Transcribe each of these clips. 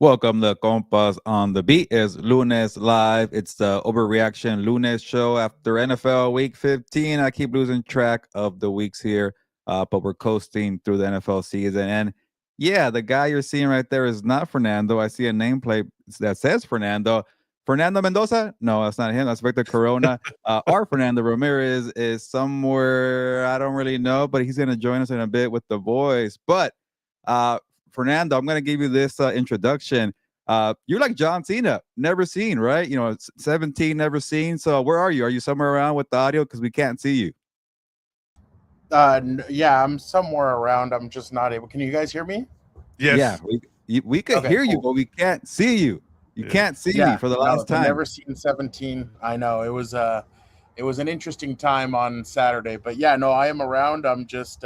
Welcome to Compas on the Beat. It's Lunes live. It's the overreaction Lunes show after NFL Week 15. I keep losing track of the weeks here, but we're coasting through the NFL season. And yeah, the guy you're seeing right there is not Fernando. I see a nameplate that says Fernando. Fernando Mendoza? No, that's not him. That's Victor Corona. Our Fernando Ramirez is somewhere I don't really know, but he's going to join us in a bit with the boys. But uh, Fernando, I'm going to give you this introduction. You're like John Cena, never seen, right? 17, never seen. So where are you? Are you somewhere around with the audio? Because we can't see you. Yeah, I'm somewhere around. I'm just not able. Can you guys hear me? Yes. Yeah, we could hear you, but we can't see you. You can't see me for the last time. Never seen 17. I know it was an interesting time on Saturday, but yeah, no, I am around. I'm just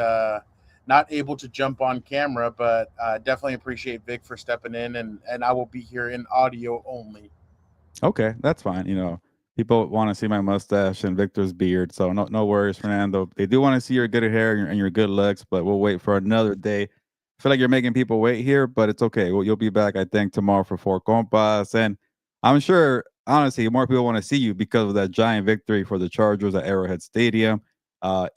not able to jump on camera, but definitely appreciate Vic for stepping in, and I will be here in audio only. Okay, that's fine. People want to see my mustache and Victor's beard, so no worries, Fernando. They do want to see your good hair and your good looks, but we'll wait for another day. I feel like you're making people wait here, but it's okay. Well, you'll be back, I think, tomorrow for Four Compas, and I'm sure, honestly, more people want to see you because of that giant victory for the Chargers at Arrowhead Stadium.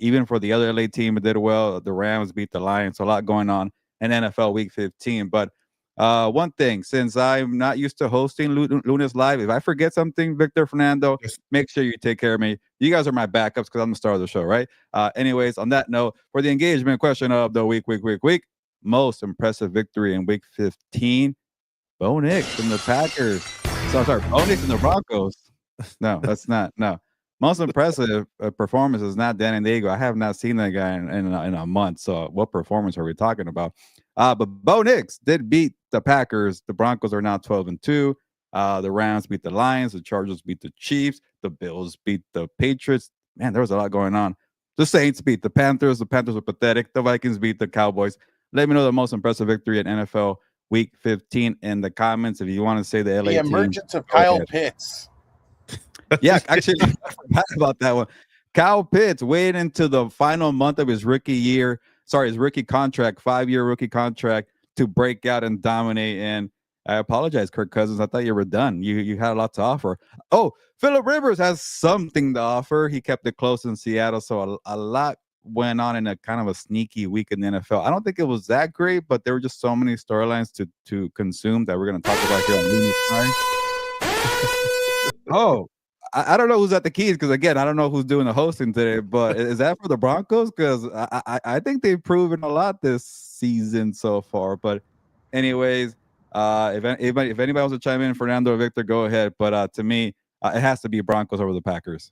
Even for the other LA team, it did well. The Rams beat the Lions, so a lot going on in NFL Week 15, but one thing, since I'm not used to hosting Lunes Live, if I forget something, Victor Fernando, make sure you take care of me. You guys are my backups because I'm the star of the show, right? Anyways, on that note, for the engagement question of the week, most impressive victory in Week 15, Bo Nix and the Packers. So, sorry, Bo Nix and the Broncos. No, that's not. No. Most impressive performance is not Dan and Diego. I have not seen that guy in a month. So, what performance are we talking about? But Bo Nix did beat the Packers. The Broncos are now 12-2. The Rams beat the Lions. The Chargers beat the Chiefs. The Bills beat the Patriots. Man, there was a lot going on. The Saints beat the Panthers. The Panthers were pathetic. The Vikings beat the Cowboys. Let me know the most impressive victory in NFL Week 15 in the comments. If you want to say the LA The emergence of Kyle Pitts. Yeah, actually, I forgot about that one. Kyle Pitts waited into the final month of his rookie year. Sorry, his rookie contract, 5-year rookie contract, to break out and dominate. And I apologize, Kirk Cousins. I thought you were done. You had a lot to offer. Oh, Phillip Rivers has something to offer. He kept it close in Seattle, so a lot went on in a kind of a sneaky week in the NFL. I don't think it was that great, but there were just so many storylines to consume that we're going to talk about here on Lunes Time. Oh, I don't know who's at the keys because, again, I don't know who's doing the hosting today, but is that for the Broncos? Because I think they've proven a lot this season so far. But anyways, if anybody wants to chime in, Fernando or Victor, go ahead. But to me, it has to be Broncos over the Packers.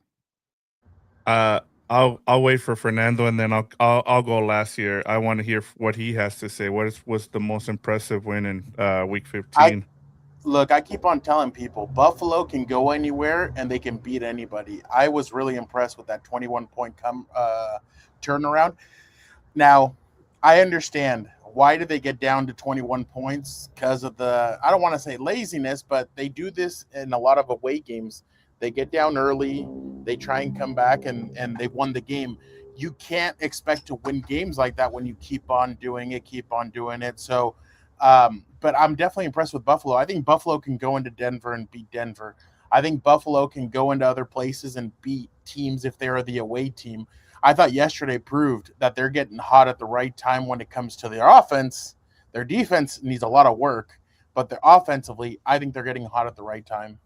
I'll wait for Fernando, and then I'll go last year. I want to hear what he has to say. What's the most impressive win in Week 15? Look, I keep on telling people Buffalo can go anywhere and they can beat anybody. I was really impressed with that 21-point turnaround. Now, I understand why did they get down to 21 points? Because of I don't want to say laziness, but they do this in a lot of away games. They get down early, they try and come back, and they've won the game. You can't expect to win games like that when you keep on doing it. So, but I'm definitely impressed with Buffalo. I think Buffalo can go into Denver and beat Denver. I think Buffalo can go into other places and beat teams if they're the away team. I thought yesterday proved that they're getting hot at the right time when it comes to their offense. Their defense needs a lot of work, but offensively, I think they're getting hot at the right time.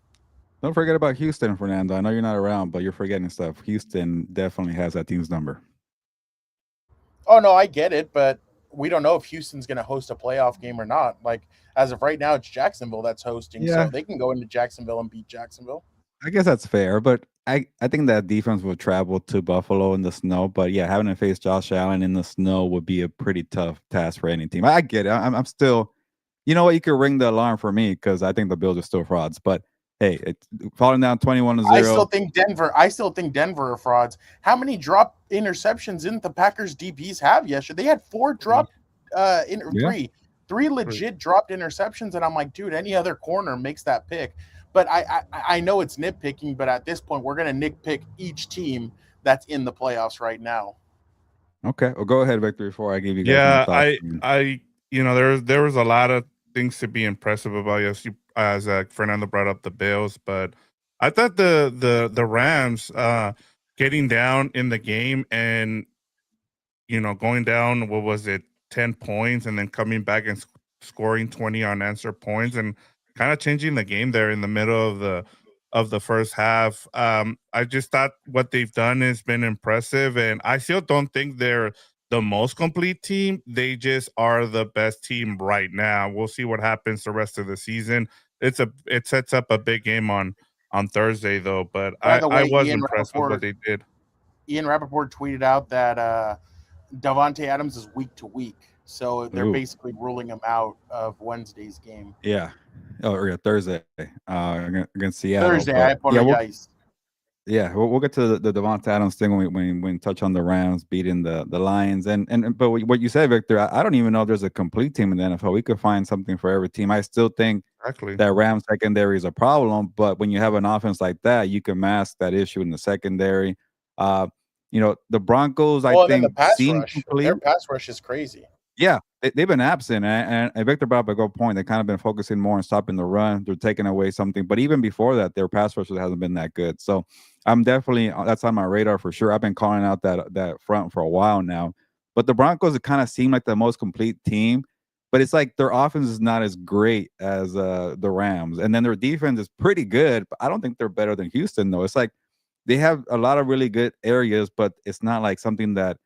Don't forget about Houston, Fernando. I know you're not around, but you're forgetting stuff. Houston definitely has that team's number. Oh, no, I get it, but we don't know if Houston's going to host a playoff game or not. Like, as of right now, it's Jacksonville that's hosting, so they can go into Jacksonville and beat Jacksonville. I guess that's fair, but I think that defense will travel to Buffalo in the snow. But yeah, having to face Josh Allen in the snow would be a pretty tough task for any team. I get it. I'm still, you know what? You could ring the alarm for me because I think the Bills are still frauds. But hey, it's falling down 21-0. I still think Denver are frauds. How many drop interceptions didn't the Packers DBs have yesterday? They had 4 dropped three legit dropped interceptions, and I'm like, dude, any other corner makes that pick. But I know it's nitpicking, but at this point, we're going to nitpick each team that's in the playoffs right now. Okay, well, go ahead, Victor, before I give you guys my thoughts. There was a lot of things to be impressive about. Yes, as Fernando brought up the Bills, but I thought the Rams getting down in the game and going down, what was it, 10 points, and then coming back and scoring 20 unanswered points and kind of changing the game there in the middle of the first half. I just thought what they've done has been impressive, and I still don't think they're the most complete team. They just are the best team right now. We'll see what happens the rest of the season. It sets up a big game on Thursday though, but By the I way, was impressed with what they did. Ian Rappaport tweeted out that Davante Adams is week to week, so they're basically ruling him out of Wednesday's game. Yeah. Oh, yeah, Thursday against Seattle. Thursday, I put on ice. Yeah, we'll get to the Davante Adams thing when we touch on the Rams beating the Lions but what you said, Victor, I don't even know if there's a complete team in the NFL. We could find something for every team. I still think that Rams secondary is a problem, but when you have an offense like that, you can mask that issue in the secondary. The Broncos, I think, the pass rush. Their pass rush is crazy. Yeah, they've been absent, and Victor brought up a good point. They've kind of been focusing more on stopping the run. They're taking away something, but even before that, their pass rush hasn't been that good. So I'm definitely that's on my radar for sure. I've been calling out that front for a while now. But the Broncos kind of seem like the most complete team, but it's like their offense is not as great as the Rams, and then their defense is pretty good. But I don't think they're better than Houston though. It's like they have a lot of really good areas, but it's not like something that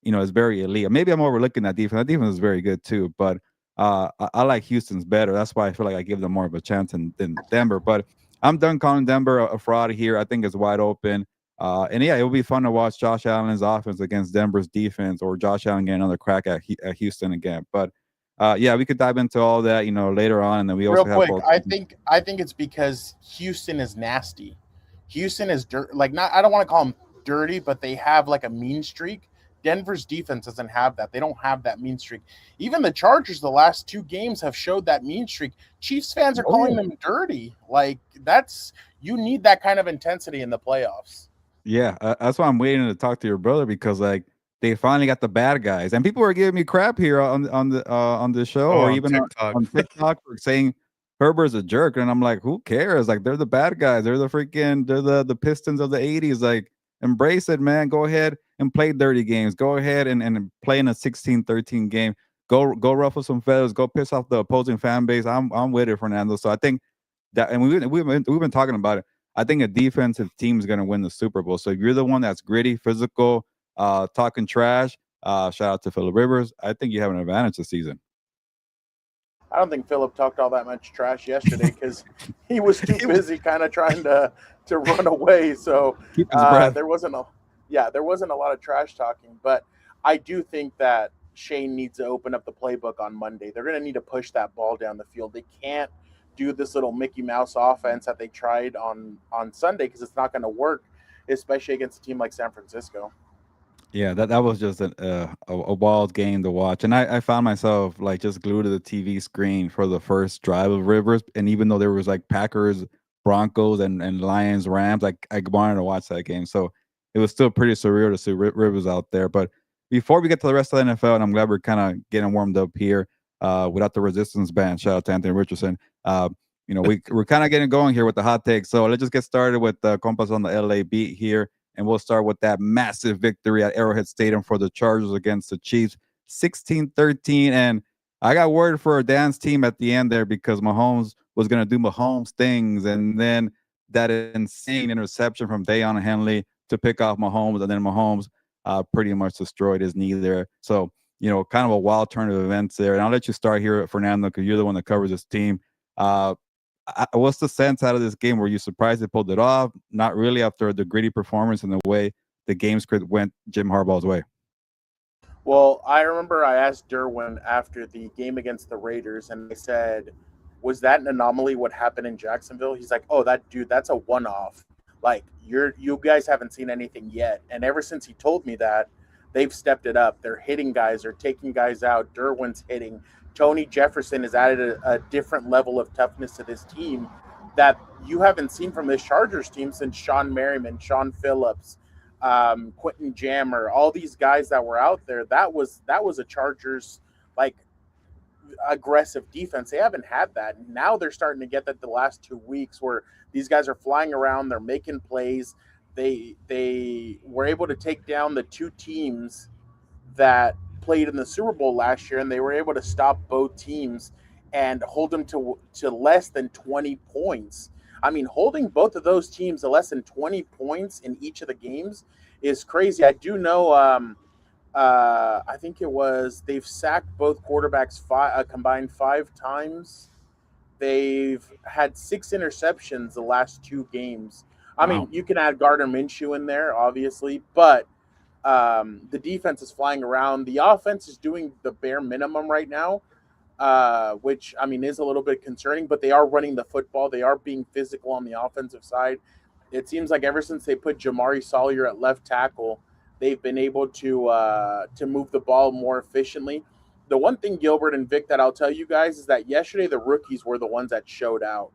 is very elite. Maybe I'm overlooking that defense. That defense is very good too, but I like Houston's better. That's why I feel like I give them more of a chance than Denver. But I'm done calling Denver a fraud here. I think it's wide open. And yeah, it will be fun to watch Josh Allen's offense against Denver's defense, or Josh Allen get another crack at Houston again. But yeah, we could dive into all that, later on. And then we also real quick. I think it's because Houston is nasty. Houston is I don't want to call them dirty, but they have like a mean streak. Denver's defense doesn't have that. They don't have that mean streak. Even the Chargers, the last 2 games have showed that mean streak. Chiefs fans are calling them dirty. Like you need that kind of intensity in the playoffs. Yeah, that's why I'm waiting to talk to your brother, because they finally got the bad guys, and people are giving me crap here on the show or even TikTok. on TikTok for saying Herbert's a jerk, and I'm like, who cares? Like, they're the bad guys. They're the Pistons of the 80s. Like, embrace it, man. Go ahead and play dirty games. Go ahead and play in a 16-13 game. Go ruffle some feathers. Go piss off the opposing fan base. I'm with it, Fernando. So I think that, and we've been talking about it. I think a defensive team is going to win the Super Bowl. So if you're the one that's gritty, physical, talking trash, shout out to Phillip Rivers. I think you have an advantage this season. I don't think Phillip talked all that much trash yesterday because he was too busy kind of trying to run away. So there wasn't a lot of trash talking. But I do think that Shane needs to open up the playbook on Monday. They're going to need to push that ball down the field. They can't do this little Mickey Mouse offense that they tried on Sunday, because it's not going to work, especially against a team like San Francisco. Yeah, that was just a wild game to watch. And I found myself like just glued to the TV screen for the first drive of Rivers. And even though there was like Packers, Broncos, and Lions, Rams, like I wanted to watch that game. So it was still pretty surreal to see Rivers out there. But before we get to the rest of the NFL, and I'm glad we're kind of getting warmed up here without the resistance band. Shout out to Anthony Richardson. We're kind of getting going here with the hot takes. So let's just get started with Compas on the LA beat here. And we'll start with that massive victory at Arrowhead Stadium for the Chargers against the Chiefs, 16-13. And I got worried for Dan's team at the end there, because Mahomes was going to do Mahomes things. And then that insane interception from Deion Henley to pick off Mahomes. And then Mahomes pretty much destroyed his knee there. So, kind of a wild turn of events there. And I'll let you start here, Fernando, because you're the one that covers this team. What's the sense out of this game? Were you surprised they pulled it off? Not really, after the gritty performance and the way the game script went Jim Harbaugh's way. Well, I remember I asked Derwin after the game against the Raiders, and I said, was that an anomaly what happened in Jacksonville? He's like, oh, that's a one-off. Like, you guys haven't seen anything yet. And ever since he told me that, they've stepped it up. They're hitting guys. They're taking guys out. Derwin's hitting. Tony Jefferson has added a different level of toughness to this team that you haven't seen from this Chargers team since Sean Merriman, Sean Phillips, Quentin Jammer, all these guys that were out there. That was a Chargers, like, aggressive defense. They haven't had that. Now they're starting to get that the last 2 weeks where these guys are flying around, they're making plays. They were able to take down the two teams that played in the Super Bowl last year, and they were able to stop both teams and hold them to less than 20 points. I mean, holding both of those teams to less than 20 points in each of the games is crazy. I do know. I think it was they've sacked both quarterbacks combined 5 times. They've had 6 interceptions the last 2 games. I mean, you can add Gardner Minshew in there, obviously, but the defense is flying around. The offense is doing the bare minimum right now, which, I mean, is a little bit concerning, but they are running the football. They are being physical on the offensive side. It seems like ever since they put Jamari Sawyer at left tackle, they've been able to move the ball more efficiently. The one thing, Gilbert and Vic, that I'll tell you guys is that yesterday the rookies were the ones that showed out.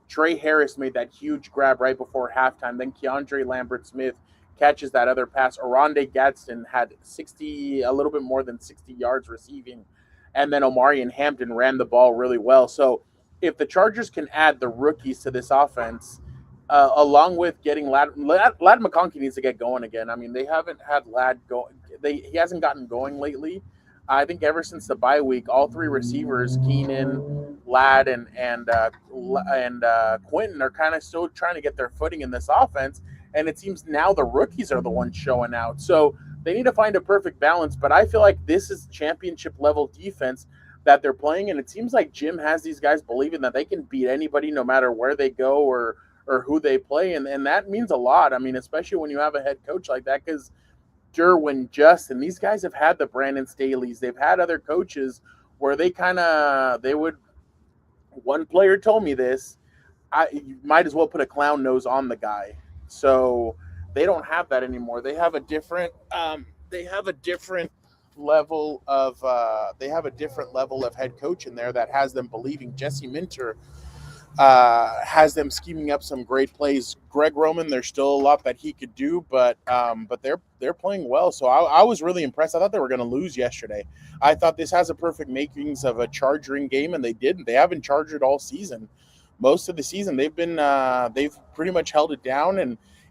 Trey Harris made that huge grab right before halftime. Then Keandre Lambert-Smith catches that other pass. Oronde Gadsden had a little bit more than 60 yards receiving. And then Omari and Hampton ran the ball really well. So if the Chargers can add the rookies to this offense, along with getting Ladd McConkey needs to get going again. I mean, they haven't had Ladd go. He hasn't gotten going lately. I think ever since the bye week, all 3 receivers, Keenan, Ladd, and Quentin, are kind of still trying to get their footing in this offense. And it seems now the rookies are the ones showing out. So they need to find a perfect balance. But I feel like this is championship level defense that they're playing. And it seems like Jim has these guys believing that they can beat anybody no matter where they go or who they play. And that means a lot. I mean, especially when you have a head coach like that, because Derwin, Justin, these guys have had the Brandon Staley's. They've had other coaches where one player told me this, you might as well put a clown nose on the guy. So they don't have that anymore. They have a different level of head coach in there that has them believing. Jesse Minter has them scheming up some great plays. Greg Roman, there's still a lot that he could do, but they're playing well. So I was really impressed. I thought they were going to lose yesterday. I thought this has a perfect makings of a charging game, and they didn't. They haven't charged all season. Most of the season, they've pretty much held it down,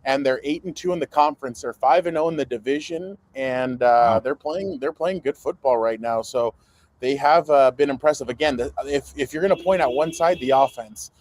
and they're 8-2 in the conference. They're 5-0 in the division, and they're playing good football right now. So they have been impressive. Again, if you're going to point out one side, the offense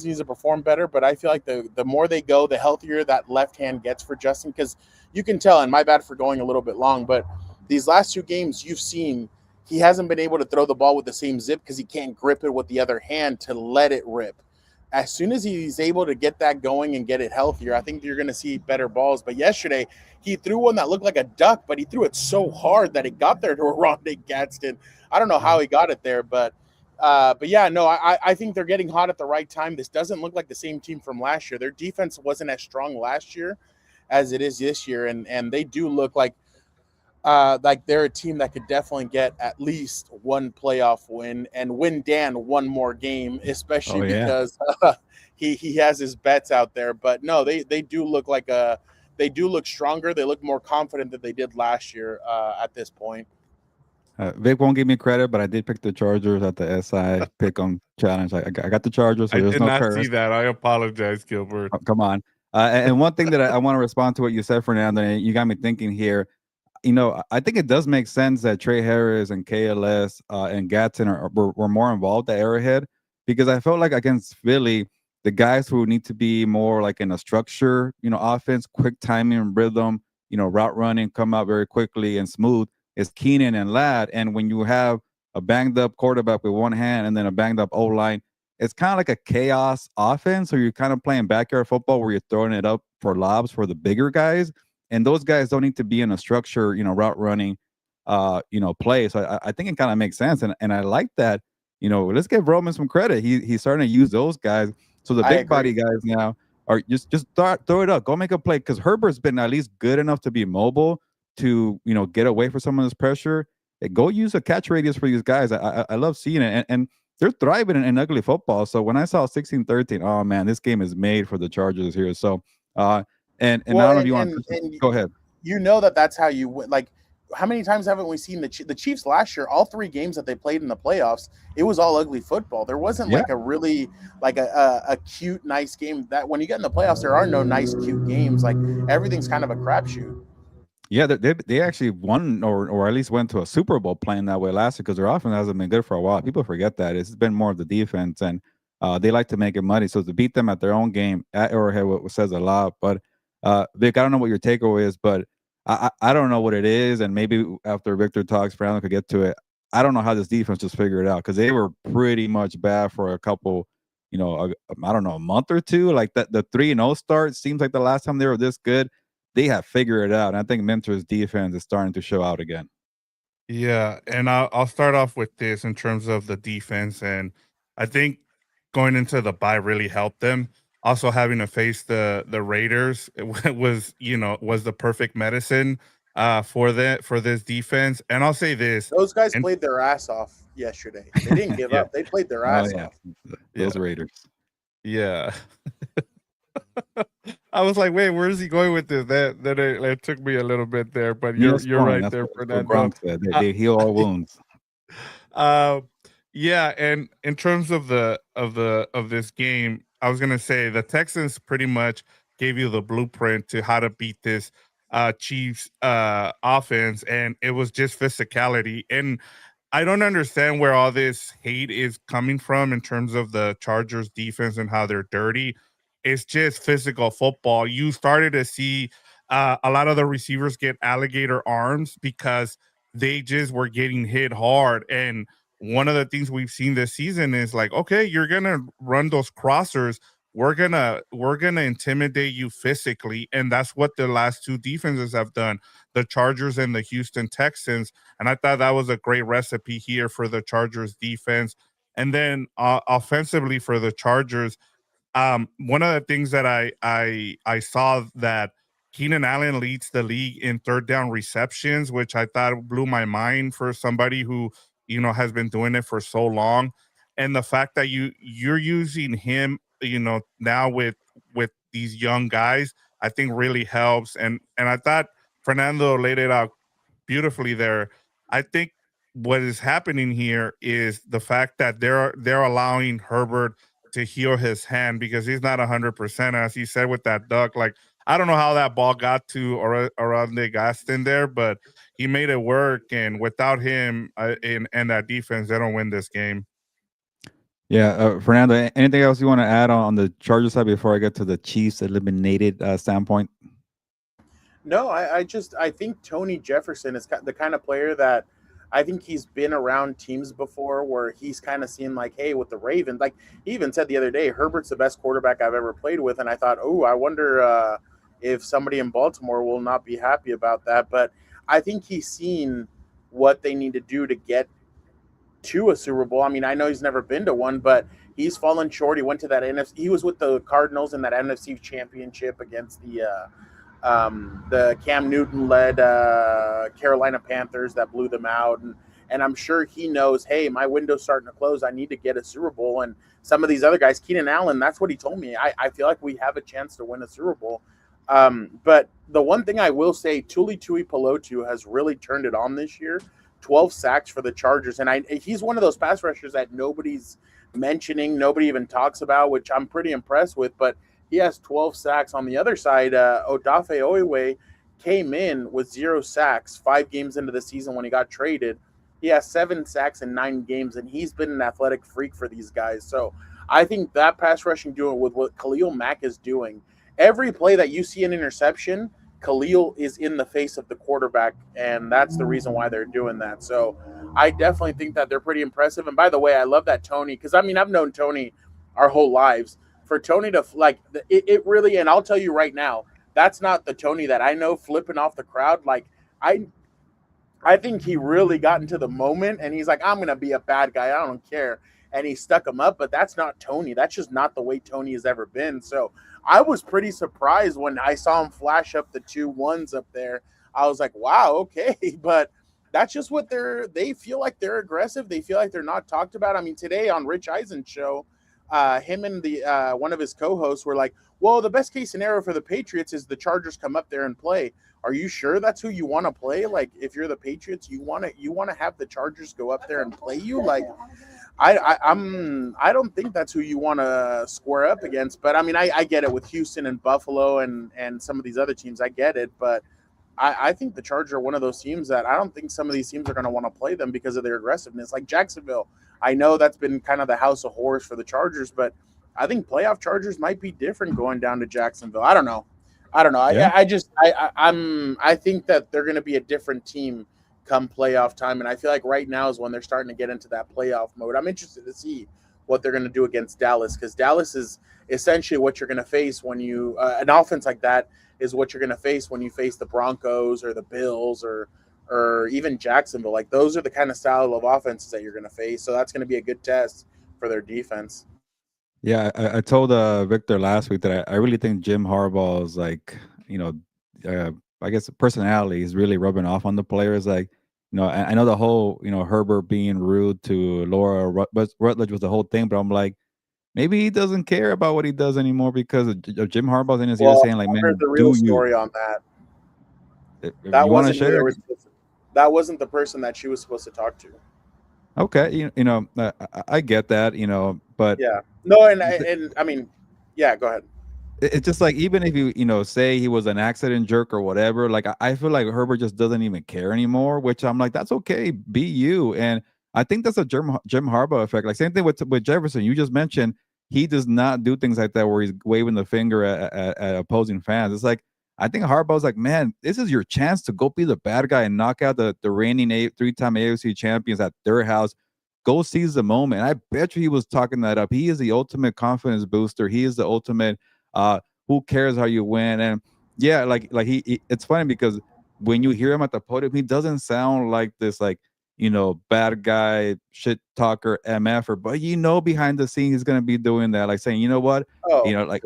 needs to perform better. But I feel like the more they go, the healthier that left hand gets for Justin, because you can tell. And my bad for going a little bit long, but these last 2 games you've seen, he hasn't been able to throw the ball with the same zip because he can't grip it with the other hand to let it rip. As soon as he's able to get that going and get it healthier, I think you're going to see better balls. But yesterday, he threw one that looked like a duck, but he threw it so hard that it got there to Oronde Gadsden. I don't know how he got it there, but yeah, no, I think they're getting hot at the right time. This doesn't look like the same team from last year. Their defense wasn't as strong last year as it is this year, and they do look like they're a team that could definitely get at least one playoff win and win Dan one more game, especially because he has his bets out there. But no, they do look they do look stronger. They look more confident than they did last year at this point. Vic won't give me credit, but I did pick the Chargers at the SI Pick'em challenge. I got the Chargers. So I there's did no not curse. see that. I apologize, Gilbert. Oh, come on. And one thing that I want to respond to what you said, Fernando, and you got me thinking here. You know, I think it does make sense that Trey Harris and KLS and Gadsden were more involved at Arrowhead, because I felt like against Philly, the guys who need to be more like in a structure, offense, quick timing, rhythm, route running, come out very quickly and smooth, is Keenan and Ladd. And when you have a banged up quarterback with one hand and then a banged up O-line, it's kind of like a chaos offense. So you're kind of playing backyard football where you're throwing it up for lobs for the bigger guys. And those guys don't need to be in a structure, route running, play. So I think it kind of makes sense. And I like that, let's give Roman some credit. He's starting to use those guys. So the big body guys now are just throw it up, go make a play. Because Herbert's been at least good enough to be mobile to, get away from some of this pressure. Go use a catch radius for these guys. I love seeing it. And they're thriving in ugly football. So when I saw 16-13, oh man, this game is made for the Chargers here. So, And I don't know if you want to go ahead. You know that's how you win. Like how many times haven't we seen the Chiefs last year? All 3 games that they played in the playoffs, it was all ugly football. There wasn't Yeah. like a really like a cute, nice game. That when you get in the playoffs, there are no nice, cute games. Like everything's kind of a crapshoot. Yeah, they actually won or at least went to a Super Bowl playing that way last year because their offense hasn't been good for a while. People forget that it's been more of the defense, and they like to make it muddy. So to beat them at their own game at Arrowhead says a lot. But Vic, I don't know what your takeaway is, but I don't know what it is, and maybe after Victor talks, Fernando could get to it. I don't know how this defense just figured it out because they were pretty much bad for a couple. I don't know, a month or two. Like that, the 3-0 start seems like the last time they were this good. They have figured it out. And I think Mentor's defense is starting to show out again. Yeah, and I'll start off with this in terms of the defense, and I think going into the bye really helped them. Also, having to face the Raiders was the perfect medicine for this defense. And I'll say this: Those guys and played their ass off yesterday. They didn't give yeah, up. They played their Oh ass yeah, off. those yeah, Raiders. yeah. I was like, wait, where is he going with this? That took me a little bit there, but you're Neosporin, right that's there, what Fernando. Gronk said. Uh, They heal all wounds. uh, yeah, and in terms of this game, I was gonna say the Texans pretty much gave you the blueprint to how to beat this Chiefs offense, and it was just physicality. And I don't understand where all this hate is coming from in terms of the Chargers defense and how they're dirty. It's just physical football. You started to see a lot of the receivers get alligator arms because they just were getting hit hard. And one of the things we've seen this season is like, okay, you're gonna run those crossers. We're gonna intimidate you physically, and that's what the last 2 defenses have done, the Chargers and the Houston Texans. And I thought that was a great recipe here for the Chargers defense. And then offensively for the Chargers, one of the things that I saw that Keenan Allen leads the league in third down receptions, which I thought blew my mind for somebody who has been doing it for so long. And the fact that you're using him, now with these young guys, I think really helps. And I thought Fernando laid it out beautifully there. I think what is happening here is the fact that they're allowing Herbert to heal his hand because he's not 100%, as he said with that duck. Like, I don't know how that ball got to Orlando Gaston there, but he made it work. And without him and that defense, they don't win this game. Yeah, Fernando, anything else you want to add on the Chargers side before I get to the Chiefs eliminated standpoint? No, I think Tony Jefferson is the kind of player that I think he's been around teams before where he's kind of seen like, hey, with the Ravens, like he even said the other day, Herbert's the best quarterback I've ever played with. And I thought, oh, I wonder if somebody in Baltimore will not be happy about that. But I think he's seen what they need to do to get to a Super Bowl. I mean, I know he's never been to one, but he's fallen short. He went to that NFC. He was with the Cardinals in that NFC Championship against the Cam Newton led Carolina Panthers that blew them out. And I'm sure he knows, hey, my window's starting to close. I need to get a Super Bowl. And some of these other guys, Keenan Allen, that's what he told me. I feel like we have a chance to win a Super Bowl. But the one thing I will say, Tuli Tuipulotu has really turned it on this year. 12 sacks for the Chargers. And he's one of those pass rushers that nobody's mentioning, nobody even talks about, which I'm pretty impressed with. But he has 12 sacks. On the other side, Odafe Oiwe came in with 0 sacks 5 games into the season when he got traded. He has 7 sacks in 9 games, and he's been an athletic freak for these guys. So I think that pass rushing duo with what Khalil Mack is doing, every play that you see an interception, Khalil is in the face of the quarterback, and that's the reason why they're doing that. So I definitely think that they're pretty impressive. And by the way, I love that Tony, because I mean, I've known Tony our whole lives. For Tony to it really, and I'll tell you right now, that's not the Tony that I know flipping off the crowd. Like I think he really got into the moment, and he's like, I'm gonna be a bad guy, I don't care, and he stuck him up. But that's not Tony. That's just not the way Tony has ever been. So I was pretty surprised when I saw him flash up the 2 1s up there. I was like, wow, okay, but that's just what they feel like. They're aggressive. They feel like they're not talked about. I mean, today on Rich Eisen's show, him and the one of his co-hosts were like, well, the best case scenario for the Patriots is the Chargers come up there and play. Are you sure that's who you want to play? Like, if you're the Patriots, you want to have the Chargers go up there and play you? Like, I don't think that's who you want to square up against. But I mean, I get it with Houston and Buffalo and some of these other teams. I get it, but I think the Chargers are one of those teams that I don't think some of these teams are going to want to play them because of their aggressiveness. Like Jacksonville, I know that's been kind of the house of horrors for the Chargers, but I think playoff Chargers might be different going down to Jacksonville. I don't know. Yeah. I think that they're going to be a different team come playoff time, and I feel like right now is when they're starting to get into that playoff mode. I'm interested to see what they're going to do against Dallas, because Dallas is essentially what you're going to face when you an offense like that is what you're going to face when you face the Broncos or the Bills or even Jacksonville. Like, those are the kind of style of offenses that you're going to face. So that's going to be a good test for their defense. Yeah, I told Victor last week that I really think Jim Harbaugh is like, I guess personality is really rubbing off on the players. Like, I know the whole, Herbert being rude to Laura Rutledge was the whole thing, but I'm like, maybe he doesn't care about what he does anymore because of Jim Harbaugh's in his ear saying, like, I man, heard the real story on that. That you want to wasn't who share? they were supposed to, that wasn't the person that she was supposed to talk to. Okay, I get that, but Yeah, no, and I mean, yeah, go ahead. it's just like, even if you say he was an accident jerk or whatever, like I feel like Herbert just doesn't even care anymore, which I'm like, that's okay, be you. And I think that's a Jim Harbaugh effect. Like, same thing with Jefferson. You just mentioned he does not do things like that where he's waving the finger at opposing fans. It's like, I think Harbaugh's like, man, this is your chance to go be the bad guy and knock out the reigning 3-time AFC champions at their house. Go seize the moment. I bet you he was talking that up. He is the ultimate confidence booster. He is the ultimate who cares how you win. And yeah, like he it's funny because when you hear him at the podium, he doesn't sound like this, like, bad guy, shit talker, MFer, but behind the scenes he's gonna be doing that, like saying, you know what, Yeah. like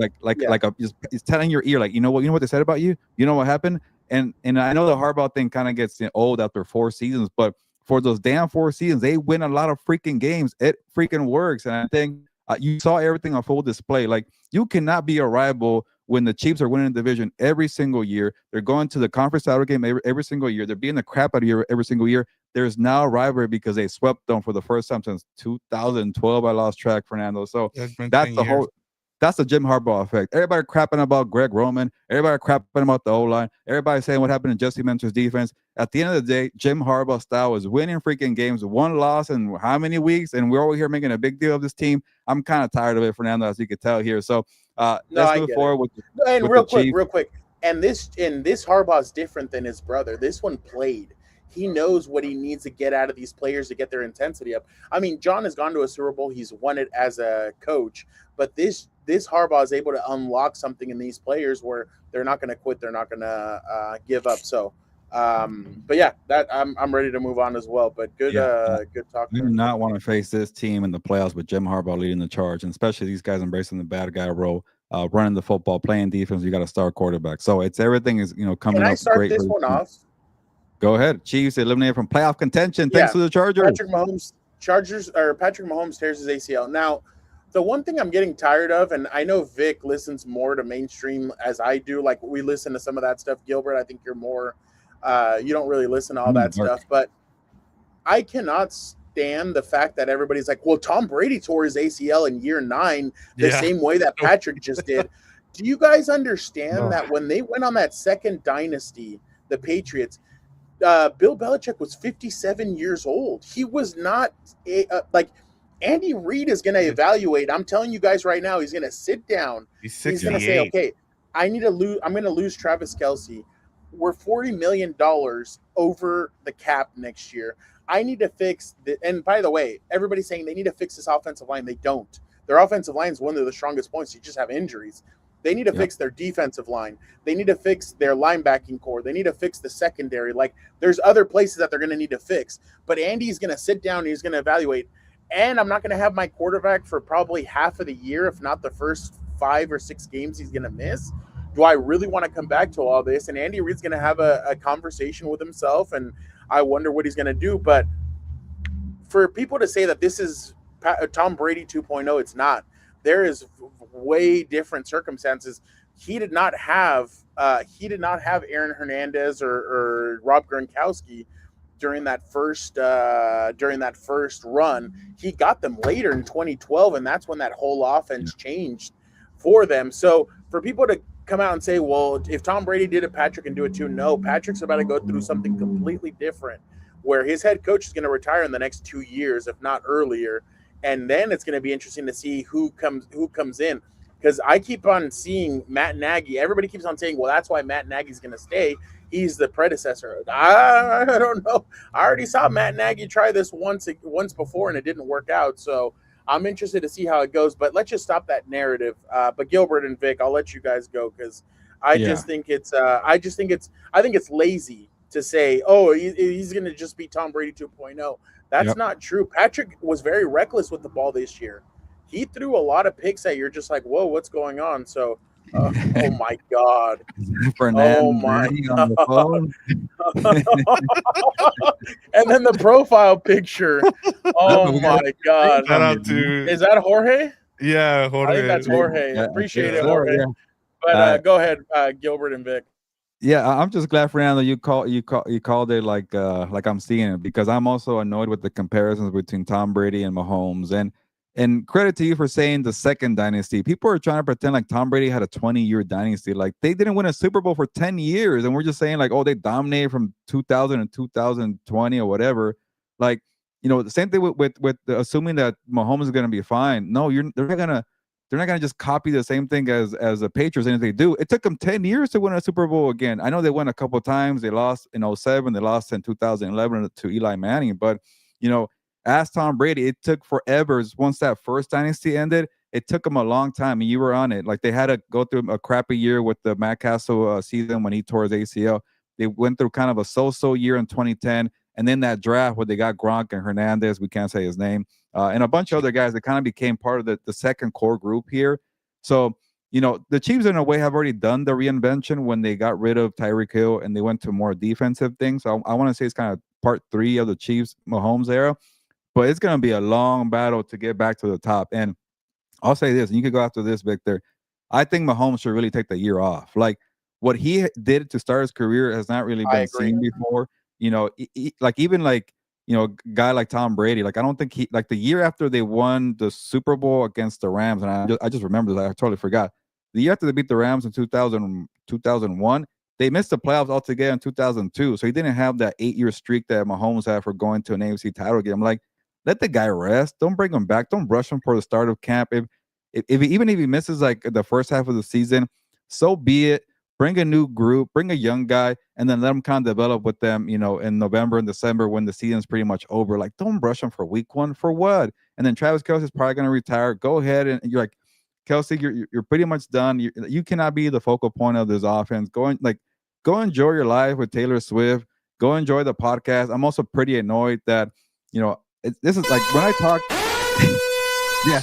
he's telling your ear, like, you know what they said about you, you know what happened. And I know the Harbaugh thing kind of gets old after 4 seasons, but for those damn 4 seasons, they win a lot of freaking games. It freaking works. And I think you saw everything on full display. Like, you cannot be a rival when the Chiefs are winning the division every single year. They're going to the conference title game every single year. They're beating the crap out of you every single year. There's now a rivalry because they swept them for the first time since 2012. I lost track, Fernando. So that's the whole. That's the Jim Harbaugh effect. Everybody crapping about Greg Roman. Everybody crapping about the O-line. Everybody saying what happened to Jesse Mentor's defense. At the end of the day, Jim Harbaugh style is winning freaking games, 1 loss in how many weeks? And we're over here making a big deal of this team. I'm kind of tired of it, Fernando, as you could tell here. So let's move forward with real quick. And this Harbaugh is different than his brother. This one played. He knows what he needs to get out of these players to get their intensity up. I mean, John has gone to a Super Bowl. He's won it as a coach. But this Harbaugh is able to unlock something in these players where they're not going to quit. They're not going to give up. So, but yeah, that I'm ready to move on as well. But good talk. I do not want to face this team in the playoffs with Jim Harbaugh leading the charge, and especially these guys embracing the bad guy role, running the football, playing defense. You got to start quarterback. So it's everything is coming Can up. I start great this one off? Go ahead. Chiefs eliminated from playoff contention thanks to the Chargers. Patrick Mahomes tears his ACL. Now, the one thing I'm getting tired of, and I know Vic listens more to mainstream as I do. Like, we listen to some of that stuff. Gilbert, I think you're more, you don't really listen to all that stuff. But I cannot stand the fact that everybody's like, well, Tom Brady tore his ACL in year 9 the same way that Patrick just did. Do you guys understand that when they went on that second dynasty, the Patriots, Bill Belichick was 57 years old. He was not like Andy Reid is going to evaluate. I'm telling you guys right now, he's going to sit down. He's going to say, okay, I'm going to lose Travis Kelce. We're $40 million over the cap next year. I need to fix and by the way, everybody's saying they need to fix this offensive line. They don't. Their offensive line is one of the strongest points. You just have injuries. They need to fix their defensive line. They need to fix their linebacking core. They need to fix the secondary. Like, there's other places that they're going to need to fix. But Andy's going to sit down and he's going to evaluate. And I'm not going to have my quarterback for probably half of the year, if not the first 5 or 6 games he's going to miss. Do I really want to come back to all this? And Andy Reid's going to have a conversation with himself, and I wonder what he's going to do. But for people to say that this is Tom Brady 2.0, it's not. there is way different circumstances. He did not have Aaron Hernandez or Rob Gronkowski during that first run. He got them later in 2012, and that's when that whole offense changed for them. So for people to come out and say, well, if Tom Brady did it, Patrick can do it too. No, Patrick's about to go through something completely different where his head coach is going to retire in the next 2 years, if not earlier. And then it's going to be interesting to see who comes in. Because I keep on seeing Matt Nagy. Everybody keeps on saying, well, that's why Matt Nagy's going to stay. He's the predecessor. I don't know. I already saw Matt Nagy try this once before, and it didn't work out. So I'm interested to see how it goes. But let's just stop that narrative. But Gilbert and Vic, I'll let you guys go because I think it's lazy to say, oh, he's going to just be Tom Brady 2.0. That's not true. Patrick was very reckless with the ball this year. He threw a lot of picks that you're just like, whoa, what's going on? So, oh my God. Oh my God. And then the profile picture. Oh my God. Shout out to, is that Jorge? Yeah, Jorge. I think that's Jorge. Appreciate it, Jorge. But go ahead, Gilbert and Vic. Yeah, I'm just glad, Fernando, you called it like I'm seeing it, because I'm also annoyed with the comparisons between Tom Brady and Mahomes. And credit to you for saying the second dynasty. People are trying to pretend like Tom Brady had a 20-year dynasty. Like, they didn't win a Super Bowl for 10 years. And we're just saying like, oh, they dominated from 2000 and 2020 or whatever. Like, the same thing with assuming that Mahomes is going to be fine. No, they're not gonna just copy the same thing as the Patriots. And if they do, it took them 10 years to win a Super Bowl again. I know they won a couple of times. They lost in 2007. They lost in 2011 to Eli Manning. But, as Tom Brady, it took forever. Once that first dynasty ended, it took them a long time, and you were on it. Like, they had to go through a crappy year with the Matt Castle season when he tore his ACL. They went through kind of a so-so year in 2010, and then that draft where they got Gronk and Hernandez, we can't say his name, and a bunch of other guys that kind of became part of the second core group here. So, the Chiefs in a way have already done the reinvention when they got rid of Tyreek Hill and they went to more defensive things. So I want to say it's kind of part 3 of the Chiefs Mahomes era. But it's going to be a long battle to get back to the top. And I'll say this, and you can go after this, Victor. I think Mahomes should really take the year off. Like, what he did to start his career has not really been seen before. A guy like Tom Brady, like, I don't think the year after they won the Super Bowl against the Rams, and I just remember that. I totally forgot. The year after they beat the Rams in 2001, they missed the playoffs altogether in 2002. So he didn't have that 8-year streak that Mahomes had for going to an AFC title game. Like, let the guy rest. Don't bring him back. Don't rush him for the start of camp. If he misses like the first half of the season, so be it. Bring a new group, bring a young guy, and then let him kind of develop with them, in November and December when the season's pretty much over. Like, don't rush him for week 1 for what? And then Travis Kelce's probably going to retire. Go ahead and you're like, Kelce, you're pretty much done. You cannot be the focal point of this offense. Go enjoy your life with Taylor Swift. Go enjoy the podcast. I'm also pretty annoyed that, this is like when I talk. Yeah,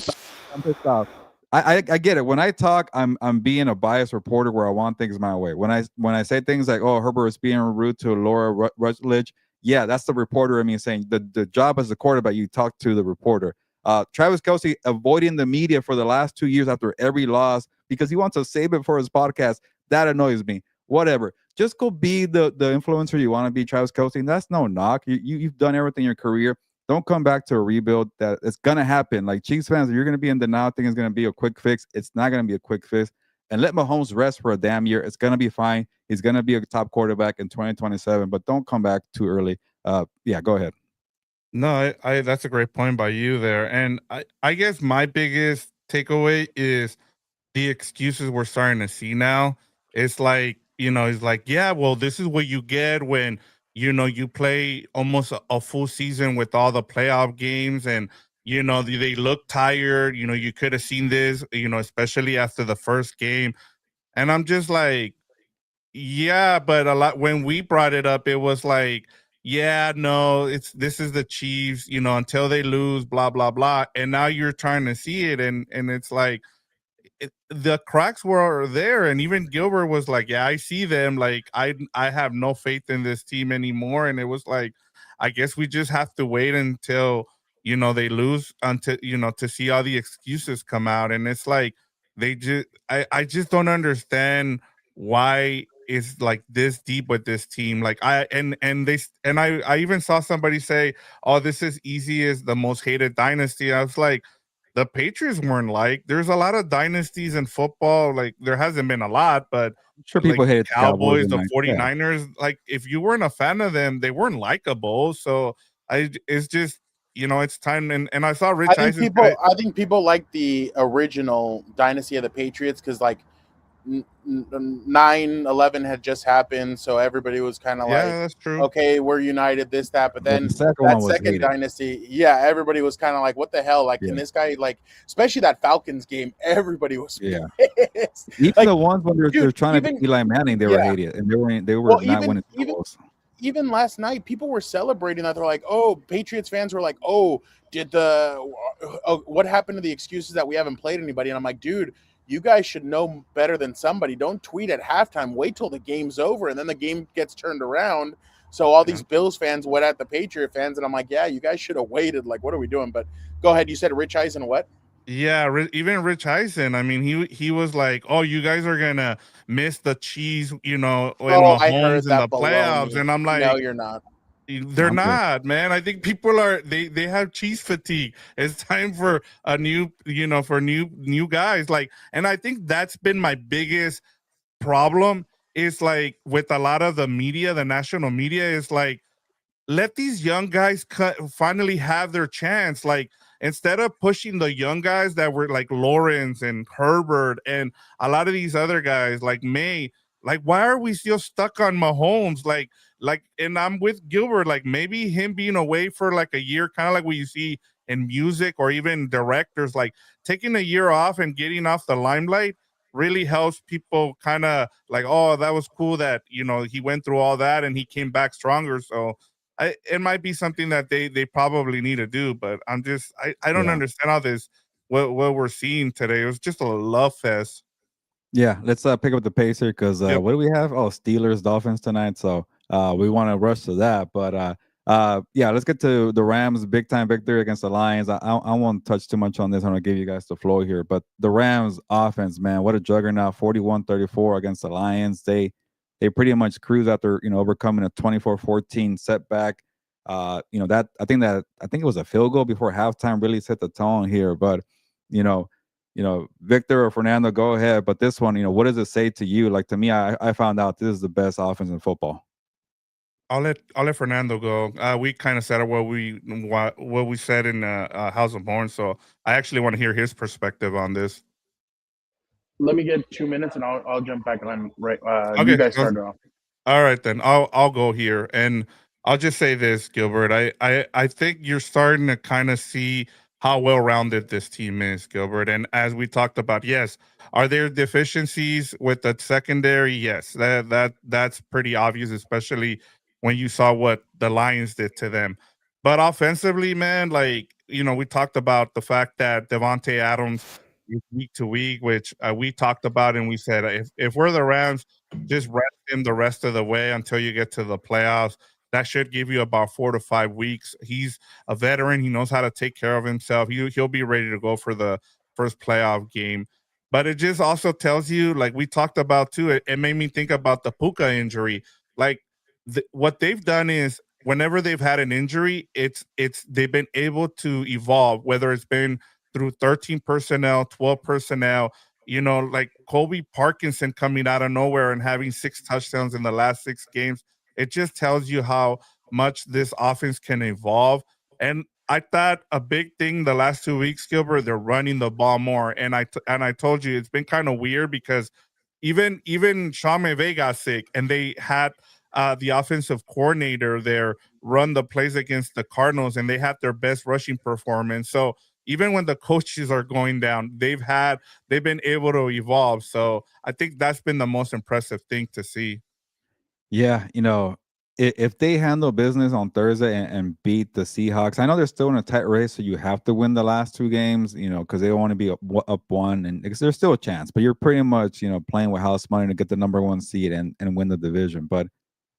I'm pissed off. I get it. When I talk, I'm being a biased reporter where I want things my way. When I say things like, oh, Herbert was being rude to Laura Rutledge, yeah, that's the reporter in me saying the job as a quarterback, you talk to the reporter. Travis Kelce avoiding the media for the last 2 years after every loss because he wants to save it for his podcast. That annoys me. Whatever. Just go be the influencer you want to be, Travis Kelce. And that's no knock. You've done everything in your career. Don't come back to a rebuild. That it's gonna happen. Like, Chiefs fans, if you're gonna be in denial, think it's gonna be a quick fix. It's not gonna be a quick fix. And let Mahomes rest for a damn year. It's gonna be fine. He's gonna be a top quarterback in 2027. But don't come back too early. Yeah, go ahead. No, I that's a great point by you there. And I guess my biggest takeaway is the excuses we're starting to see now. It's like, it's like, yeah, well, this is what you get when you play almost a full season with all the playoff games and, they look tired. You could have seen this, especially after the first game. And I'm just like, yeah, but when we brought it up, it was like, yeah, no, this is the Chiefs, until they lose, blah, blah, blah. And now you're trying to see it. And it's like, the cracks were there, and even Gilbert was like, yeah, I see them. Like, I have no faith in this team anymore. And it was like, I guess we just have to wait until they lose until to see all the excuses come out, and it's like I just don't understand why it's like this deep with this team. Like I even saw somebody say, "Oh, this is easy as the most hated dynasty." I was like, the Patriots weren't like. There's a lot of dynasties in football. Like there hasn't been a lot, but I'm sure like people hated the Cowboys Cowboys, and the like, yeah, 49ers, like if you weren't a fan of them, they weren't likable. So it's just it's time. And I saw Rich Eisen today. I think people like the original dynasty of the Patriots because like 9/11 had just happened, so everybody was kind of like, Yeah, that's true. okay, we're united, this, that. But but then the second that one was second hated. dynasty, yeah, everybody was kind of like, what the hell? Like, Yeah, and this guy, like, especially that Falcons game, everybody was yeah. pissed. Even Like, the ones when they're dude, trying to even be Eli Manning, they were yeah, hated, and they were well, not winning Super Bowls. even last night, people were celebrating that. They're like, "Oh, Patriots fans were like, oh, what happened to the excuses that we haven't played anybody?" And I'm like, dude, you guys should know better than somebody. Don't tweet at halftime. Wait till the game's over, and then the game gets turned around. So all Yeah. these Bills fans went at the Patriot fans, and I'm like, yeah, you guys should have waited. Like, what are we doing? But go ahead. You said Rich Eisen, what? Yeah, even Rich Eisen. I mean, he was like, "Oh, you guys are gonna miss the cheese, in Oh, I Mahomes heard in the that playoffs." baloney. And I'm No, like, you're not. they're I'm good. not, man. I think people are they have cheese fatigue. It's time for a new, for new guys. Like, and I think that's been my biggest problem is like with a lot of the media, the national media is like, let these young guys finally have their chance. Like instead of pushing the young guys that were like Lawrence and Herbert and a lot of these other guys like May, like why are we still stuck on Mahomes? And I'm with Gilbert. Like maybe him being away for like a year, kind of like what you see in music or even directors, like taking a year off and getting off the limelight really helps people kind of like, oh, that was cool that he went through all that and he came back stronger. So it might be something that they probably need to do, but I don't Yeah. understand how this what we're seeing today. It was just a love fest. Yeah, let's pick up the pace here because Yep. what do we have? Oh, Steelers, Dolphins tonight. So we want to rush to that, but yeah, let's get to the Rams' big time victory against the Lions. I won't touch too much on this. I'm gonna give you guys the floor here, but the Rams offense, man, what a juggernaut! 41-34 against the Lions. They pretty much cruise after overcoming a 24-14 setback. That I think it was a field goal before halftime really set the tone here, but you know Victor or Fernando, go ahead. But this one, what does it say to you? Like to me, I found out this is the best offense in football. I'll let Fernando go. We kind of said what we said in House of Horns, so I actually want to hear his perspective on this. Let me get 2 minutes and I'll jump back on. Right, you Okay, guys start off. all right then. I'll go here, and I'll just say this, Gilbert. I think you're starting to kind of see how well rounded this team is, Gilbert. And as we talked about, yes, are there deficiencies with the secondary? Yes, that's pretty obvious, especially when you saw what the Lions did to them. But offensively, man, like we talked about the fact that Devontae Adams is week to week, which we talked about, and we said if we're the Rams, just rest him the rest of the way until you get to the playoffs. That should give you about 4 to 5 weeks. He's a veteran. He knows how to take care of himself. He'll be ready to go for the first playoff game. But it just also tells you, like we talked about too, it made me think about the Puka injury. Like what they've done is whenever they've had an injury, it's they've been able to evolve, whether it's been through 13 personnel, 12 personnel, like Colby Parkinson coming out of nowhere and having 6 touchdowns in the last 6 games. It just tells you how much this offense can evolve. And I thought a big thing the last 2 weeks, Gilbert, they're running the ball more. And I told you it's been kind of weird because even Sean McVay got sick, and they had the offensive coordinator there run the plays against the Cardinals, and they had their best rushing performance. So even when the coaches are going down, they've been able to evolve. So I think that's been the most impressive thing to see. Yeah, if they handle business on Thursday and beat the Seahawks, I know they're still in a tight race, so you have to win the last 2 games, because they don't want to be up one, and because there's still a chance. But you're pretty much, playing with house money to get the number 1 seed and win the division. But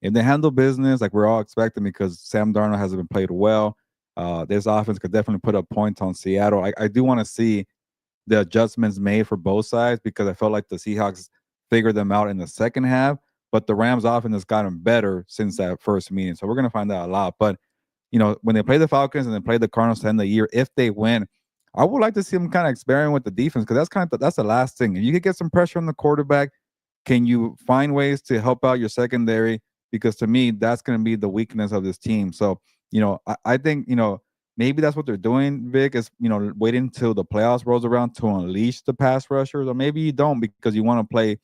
if they handle business like we're all expecting, because Sam Darnold hasn't been played well, This offense could definitely put up points on Seattle. I do want to see the adjustments made for both sides because I felt like the Seahawks figured them out in the second half, but the Rams offense has gotten better since that first meeting. So we're going to find out a lot. But, when they play the Falcons and they play the Cardinals to end the year, if they win, I would like to see them kind of experiment with the defense because that's the last thing. If you could get some pressure on the quarterback, can you find ways to help out your secondary? Because to me, that's going to be the weakness of this team. So, I think, maybe that's what they're doing, Vic, is, waiting until the playoffs rolls around to unleash the pass rushers. Or maybe you don't because you want to play,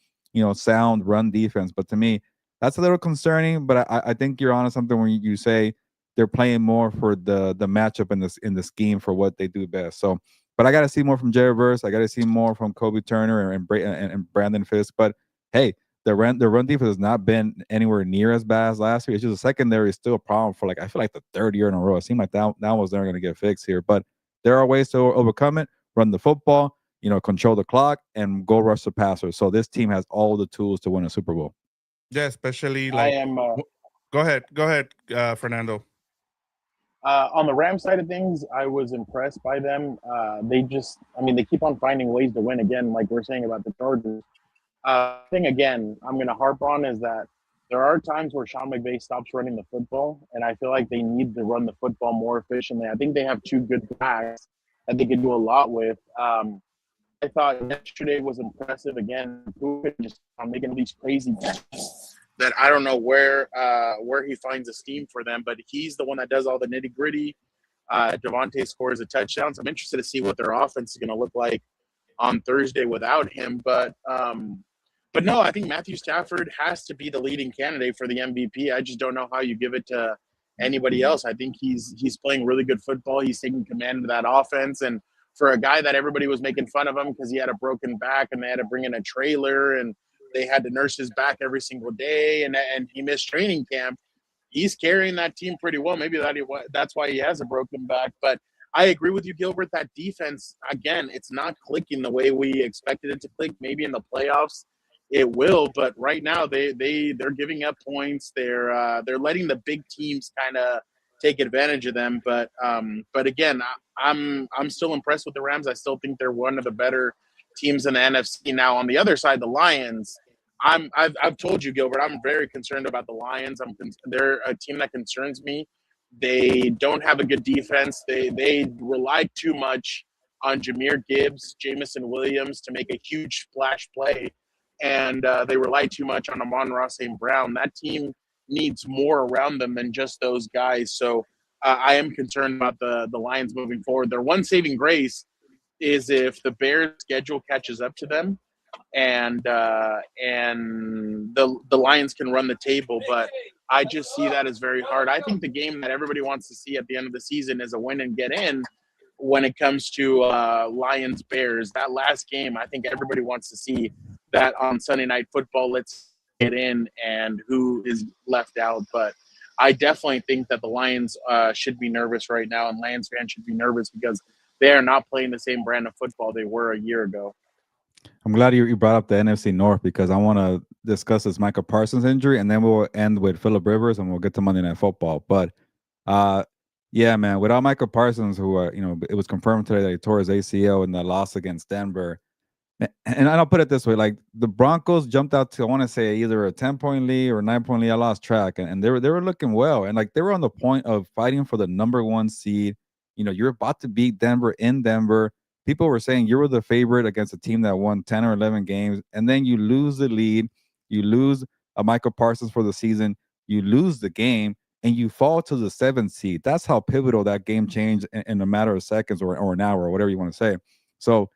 sound run defense. But to me, that's a little concerning. But I think you're onto something when you say they're playing more for the matchup in the scheme for what they do best. So, but I got to see more from Jared Verse. I got to see more from Kobe Turner and Brandon Fisk. But hey, the run defense has not been anywhere near as bad as last year. It's just the secondary is still a problem for I feel like the third year in a row. It seemed like that was never going to get fixed here. But there are ways to overcome it. Run the football, control the clock, and go rush the passer. So this team has all the tools to win a Super Bowl. Yeah, especially I am. Go ahead, Fernando. On the Rams side of things, I was impressed by them. They keep on finding ways to win again, like we're saying about the Chargers. Thing again, I'm going to harp on is that there are times where Sean McVay stops running the football, and I feel like they need to run the football more efficiently. I think they have two good backs that they could do a lot with. I thought yesterday was impressive again. Just making these crazy catches that I don't know where he finds the steam for them, but he's the one that does all the nitty gritty. Devontae scores a touchdown, so I'm interested to see what their offense is going to look like on Thursday without him. But no, I think Matthew Stafford has to be the leading candidate for the MVP. I just don't know how you give it to anybody else. I think he's playing really good football. He's taking command of that offense. And for a guy that everybody was making fun of him because he had a broken back and they had to bring in a trailer and they had to nurse his back every single day and he missed training camp, he's carrying that team pretty well. Maybe that's why he has a broken back. But I agree with you, Gilbert, that defense, again, it's not clicking the way we expected it to click. Maybe in the playoffs it will, but right now they're giving up points. They're letting the big teams kind of take advantage of them. But again, I'm still impressed with the Rams. I still think they're one of the better teams in the NFC. Now on the other side, the Lions, I've told you, Gilbert, I'm very concerned about the Lions. They're a team that concerns me. They don't have a good defense. They rely too much on Jahmyr Gibbs, Jamison Williams to make a huge splash play. And they rely too much on Amon-Ra St. Brown. That team needs more around them than just those guys. So I am concerned about the Lions moving forward. Their one saving grace is if the Bears' schedule catches up to them and the Lions can run the table. But I just see that as very hard. I think the game that everybody wants to see at the end of the season is a win and get in. When it comes to Lions Bears, that last game, I think everybody wants to see that on Sunday Night Football. Let's get in and who is left out. But I definitely think that the Lions should be nervous right now, and Lions fans should be nervous because they are not playing the same brand of football they were a year ago. I'm glad you brought up the NFC North because I want to discuss this Micah Parsons injury, and then we'll end with Phillip Rivers, and we'll get to Monday Night Football. But yeah, man, without Micah Parsons, who it was confirmed today that he tore his ACL in the loss against Denver. And I'll put it this way: like the Broncos jumped out to, I want to say, either a 10-point lead or 9-point lead. I lost track, and they were looking well, and like they were on the point of fighting for the number 1 seed. You're about to beat Denver in Denver. People were saying you were the favorite against a team that won 10 or 11 games, and then you lose the lead. You lose a Michael Parsons for the season. You lose the game, and you fall to the 7th seed. That's how pivotal that game changed in a matter of seconds or an hour or whatever you want to say. So,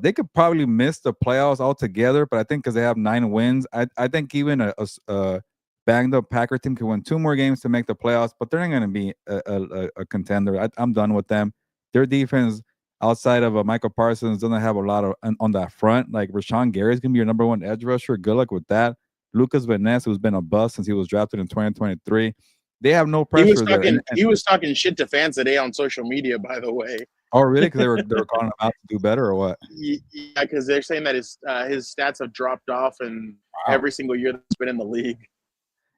they could probably miss the playoffs altogether, but I think because they have 9 wins, I think even a banged up Packer team could win 2 more games to make the playoffs, but they're not going to be a contender. I'm done with them. Their defense, outside of Michael Parsons, doesn't have a lot of on that front. Like Rashawn Gary is going to be your number 1 edge rusher. Good luck with that. Lucas Van Ness, who's been a bust since he was drafted in 2023. They have no pressure there. He was talking shit to fans today on social media, by the way. Oh, really? Because they were calling him out to do better, or what? Yeah, because they're saying that his stats have dropped off, and every single year that's been in the league.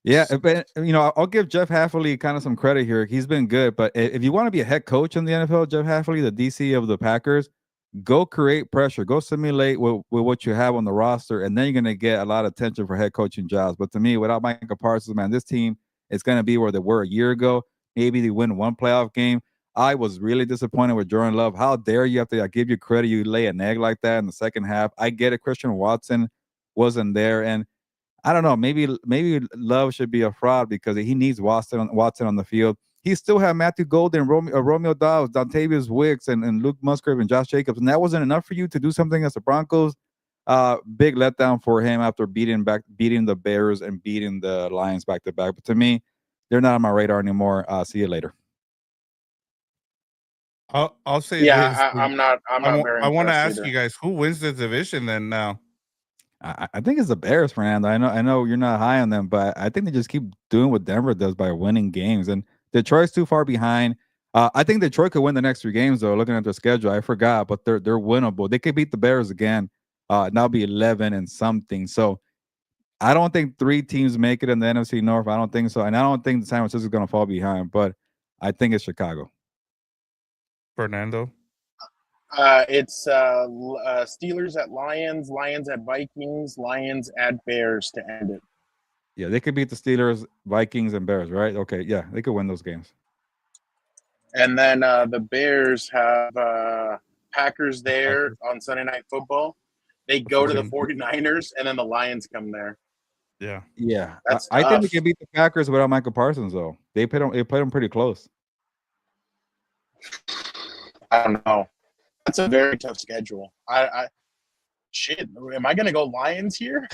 Yeah, but I'll give Jeff Hafley kind of some credit here. He's been good, but if you want to be a head coach in the NFL, Jeff Hafley, the DC of the Packers, go create pressure, go simulate with what you have on the roster, and then you're going to get a lot of attention for head coaching jobs. But to me, without Micah Parsons, man, this team is going to be where they were a year ago. Maybe they win one playoff game. I was really disappointed with Jordan Love. How dare you, after I give you credit, you lay an egg like that in the second half. I get it. Christian Watson wasn't there, and I don't know. Maybe Love should be a fraud because he needs Watson on the field. He still had Matthew Golden, Romeo Dobbs, Dontavius Wicks, and Luke Musgrave and Josh Jacobs, and that wasn't enough for you to do something as the Broncos. Big letdown for him after beating the Bears and beating the Lions back to back. But to me, they're not on my radar anymore. See you later. I'll say Yeah, this. I'm not very. I want to impressed ask either. you guys, who wins the division then now? I think it's the Bears, Fernando. I know you're not high on them, but I think they just keep doing what Denver does by winning games. And Detroit's too far behind. I think Detroit could win the next 3 games, though, looking at their schedule. I forgot, but they're winnable. They could beat the Bears again. Now be 11 and something. So I don't think 3 teams make it in the NFC North. I don't think so. And I don't think San Francisco is going to fall behind, but I think it's Chicago. Fernando? It's Steelers at Lions, Lions at Vikings, Lions at Bears to end it. Yeah, they could beat the Steelers, Vikings, and Bears, right? Okay, yeah, they could win those games. And then the Bears have Packers there on Sunday Night Football. They go to the 49ers, and then the Lions come there. Yeah. Yeah. That's I think tough. they can beat the Packers without Michael Parsons, though. They played them pretty close. I don't know. That's a very tough schedule. Shit, am I going to go Lions here?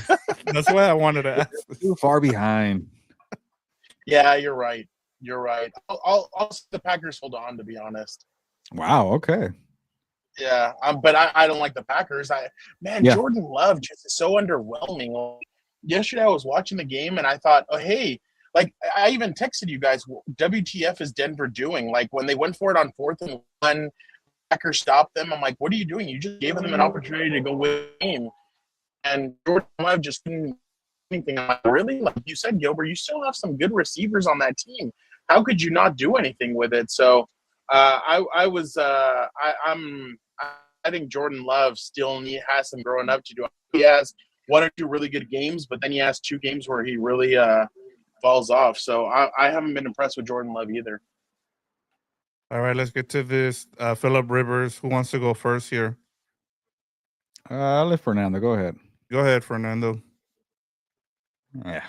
That's why I wanted to ask. Too far behind. Yeah, you're right. You're right. I'll the Packers hold on, to be honest. Wow, okay. Yeah, but I don't like the Packers. Jordan Love just is so underwhelming. Yesterday I was watching the game and I thought, oh, hey, like I even texted you guys, WTF is Denver doing? Like when they went for it on 4th and 1, Packers stopped them. I'm like, what are you doing? You just gave them an opportunity to go win the game. And Jordan Love just didn't do anything. I'm like, really? Like you said, Gilbert, you still have some good receivers on that team. How could you not do anything with it? So I think Jordan Love still has some growing up to do. He has 1 or 2 really good games, but then he has 2 games where he really falls off. So I haven't been impressed with Jordan Love either. All right, let's get to this. Phillip Rivers, who wants to go first here? I'll let Fernando. Go ahead. Go ahead, Fernando. Yeah.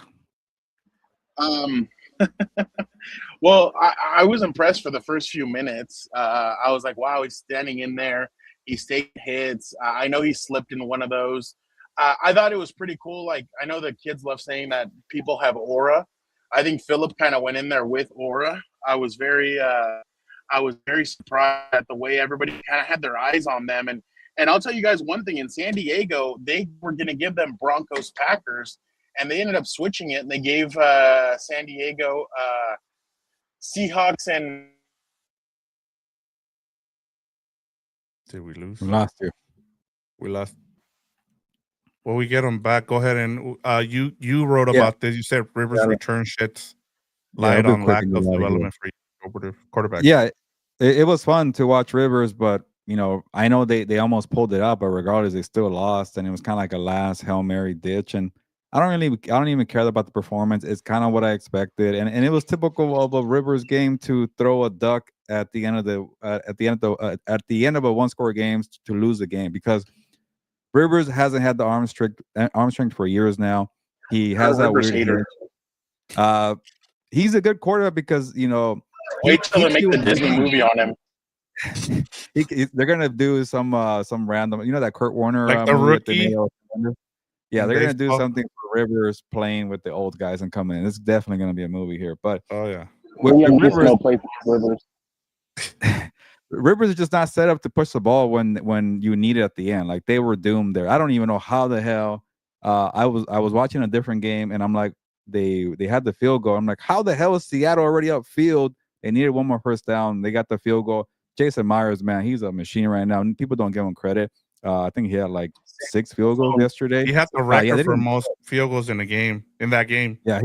Well, I was impressed for the first few minutes. I was like, wow, he's standing in there. He's taking hits. I know he slipped in one of those. I thought it was pretty cool. Like, I know the kids love saying that people have aura. I think Phillip kind of went in there with aura. I was very surprised at the way everybody kind of had their eyes on them. And I'll tell you guys one thing. In San Diego, they were going to give them Broncos Packers, and they ended up switching it, and they gave San Diego Seahawks and. Did we lose? We lost you. We lost. Well, we get them back. Go ahead and you wrote about this. You said Rivers return sheds light on lack of development for you, quarterback. Yeah, it was fun to watch Rivers, but I know they almost pulled it up, but regardless, they still lost, and it was kind of like a last Hail Mary ditch. And I don't even care about the performance. It's kind of what I expected, and it was typical of a Rivers game to throw a duck at the end of a 1-score game to lose the game, because Rivers hasn't had the arm strength for years now. He has that weird hater. He's a good quarterback because wait till they make the Disney movie on him. They're gonna do some random, that Kurt Warner like the rookie. Yeah, they're gonna do something for Rivers playing with the old guys and coming in. It's definitely gonna be a movie here. But Rivers is just not set up to push the ball when you need it at the end. Like, they were doomed there. I don't even know how the hell. I was watching a different game, and I'm like, they had the field goal. I'm like, how the hell is Seattle already upfield? They needed one more first down. They got the field goal. Jason Myers, man, he's a machine right now. People don't give him credit. I think he had like 6 field goals yesterday. He had the record for most field goals in that game. Yeah,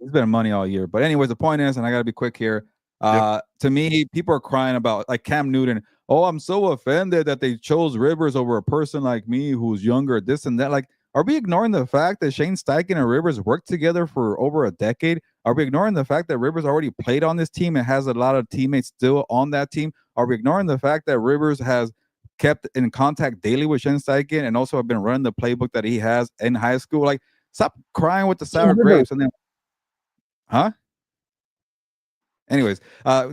He's been money all year. But anyways, the point is, and I got to be quick here. To me, people are crying about like Cam Newton. Oh, I'm so offended that they chose Rivers over a person like me who's younger, this and that. Like, are we ignoring the fact that Shane Steichen and Rivers worked together for over a decade? Are we ignoring the fact that Rivers already played on this team and has a lot of teammates still on that team? Are we ignoring the fact that Rivers has kept in contact daily with Shane Steichen and also have been running the playbook that he has in high school? Like, stop crying with the sour grapes. And then, anyways,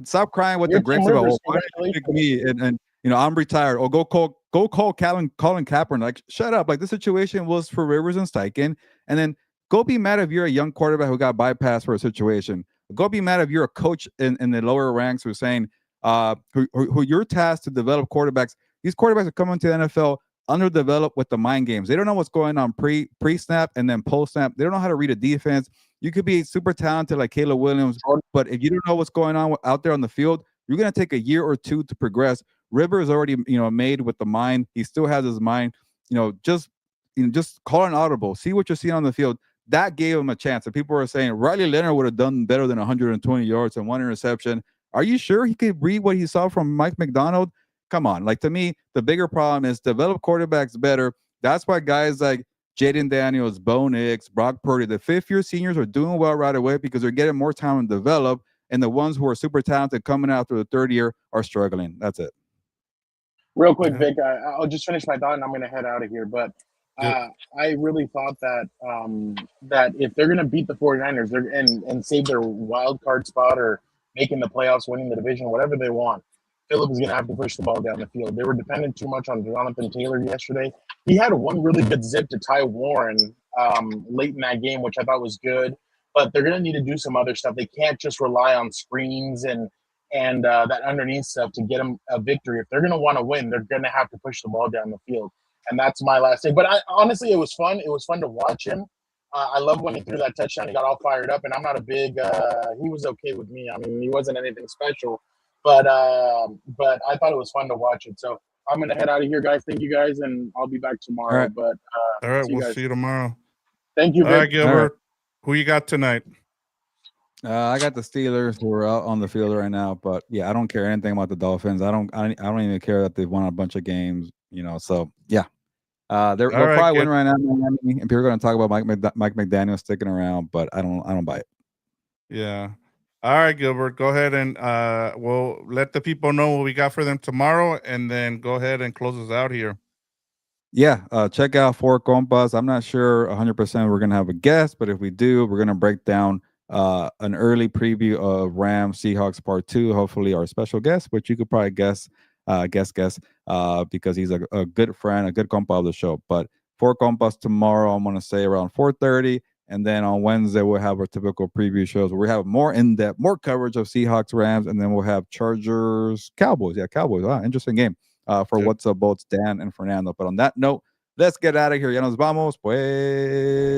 stop crying with the grapes about why you pick me and I'm retired. Or go call Colin Kaepernick. Like, shut up. Like, this situation was for Rivers and Steichen. And then go be mad if you're a young quarterback who got bypassed for a situation. Go be mad if you're a coach in the lower ranks who's saying who you're tasked to develop quarterbacks. These quarterbacks are coming to the NFL underdeveloped with the mind games. They don't know what's going on pre-snap and then post-snap. They don't know how to read a defense. You could be super talented like Caleb Williams, but if you don't know what's going on out there on the field, you're going to take a year or two to progress. Rivers already, made with the mind. He still has his mind. Just call an audible. See what you're seeing on the field. That gave him a chance. And people are saying Riley Leonard would have done better than 120 yards and 1 interception. Are you sure he could read what he saw from Mike McDonald? Come on. Like, to me, the bigger problem is develop quarterbacks better. That's why guys like Jaden Daniels, Bo Nix, Brock Purdy, the fifth-year seniors are doing well right away because they're getting more time to develop, and the ones who are super talented coming out through the third year are struggling. That's it. Real quick, Vic, I'll just finish my thought and I'm going to head out of here. But I really thought that that if they're going to beat the 49ers and save their wild card spot or making the playoffs, winning the division, whatever they want, Philip is going to have to push the ball down the field. They were dependent too much on Jonathan Taylor yesterday. He had one really good zip to Ty Warren late in that game, which I thought was good. But they're going to need to do some other stuff. They can't just rely on screens and that underneath stuff to get them a victory. If they're going to want to win, they're going to have to push the ball down the field. And that's my last thing. But honestly, it was fun. It was fun to watch him. I love when he threw that touchdown. He got all fired up. And I'm not a big he was okay with me. I mean, he wasn't anything special. But I thought it was fun to watch it. So I'm going to head out of here, guys. Thank you, guys. And I'll be back tomorrow. All right. But all right, we'll see you tomorrow. Thank you, Vic. All right, Gilbert. All right. Who you got tonight? I got the Steelers who are out on the field right now, but yeah, I don't care anything about the Dolphins. I don't even care that they've won a bunch of games, So yeah, they'll probably win right now. And people are going to talk about Mike McDaniel sticking around, but I don't buy it. Yeah. All right, Gilbert, go ahead and we'll let the people know what we got for them tomorrow, and then go ahead and close us out here. Yeah, check out For Compas. I'm not sure 100% we're going to have a guest, but if we do, we're going to break down an early preview of Rams Seahawks Part 2. Hopefully our special guest, which you could probably guess because he's a good friend, a good compa of the show. But For Compas tomorrow, I'm going to say around 4:30. And then on Wednesday, we'll have our typical preview shows where we have more in-depth, more coverage of Seahawks, Rams, and then we'll have Chargers, Cowboys. Yeah, Cowboys. Wow, interesting game for What's Up, Bolts, Dan and Fernando. But on that note, let's get out of here. Ya nos vamos, pues.